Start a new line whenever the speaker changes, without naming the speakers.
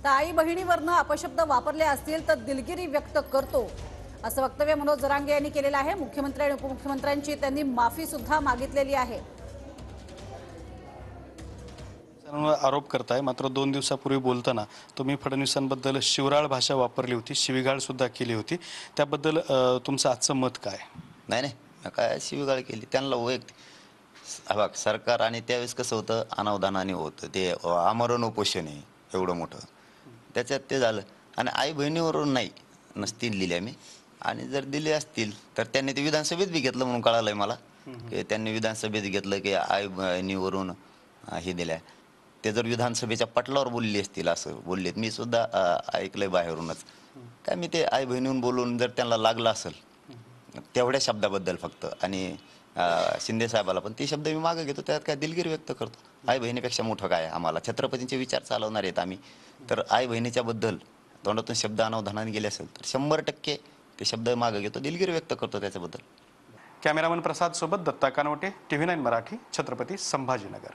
तर आई बहिणीवरनं अपशब्द वापरले असतील तर दिलगिरी व्यक्त करतो असं वक्तव्य मनोज जरांगे यांनी केलेलं आहे। मुख्यमंत्री आणि उपमुख्यमंत्र्यांची त्यांनी माफी सुद्धा मागितलेली आहे।
आरोप करताय, मात्र 2 दिवसापूर्वी बोलताना तुम्ही फडणवीसांबद्दल शिवराळ भाषा वापरली होती, शिवीगाळ सुद्धा केली होती। त्याबद्दल तुमचं आजचं मत काय?
नाही नाही, मी काय शिवीगाळ केली त्यांना वैयक्तिक? बघ, सरकार आणि त्यावेळेस कसं होतं, अनावधानाने होतं ते, आमरण उपोषण आहे एवढं मोठं, त्याच्यात ते झालं। आणि आई बहिणीवरून नाही नसतील दिल्या मी, आणि जर दिले असतील तर त्यांनी ते विधानसभेत बी घेतलं म्हणून कळालंय मला, की त्यांनी विधानसभेत घेतलं की आई बहिणीवरून हे दिल्या। ते जर विधानसभेच्या पटलावर बोलले असतील असं बोललेत, मी सुद्धा ऐकलंय बाहेरूनच। काय मी ते आई बहिणीहून बोलून जर त्यांना लागलं असेल तेवढ्या शब्दाबद्दल फक्त, आणि शिंदे साहेबाला पण ते शब्द मी मागे घेतो, त्यात काय दिलगिरी व्यक्त करतो। आई बहिणीपेक्षा मोठं काय आम्हाला, छत्रपतींचे विचार चालवणार आहेत आम्ही, तर आई बहिणीच्या बद्दल तोंडातून शब्द अनावधानाने गेले असेल तर 100% ते शब्द मागे घेतो, दिलगिरी व्यक्त करतो त्याच्याबद्दल।
कॅमेरामन प्रसाद सोबत दत्ता कानवटे, TV9 मराठी, छत्रपती संभाजीनगर।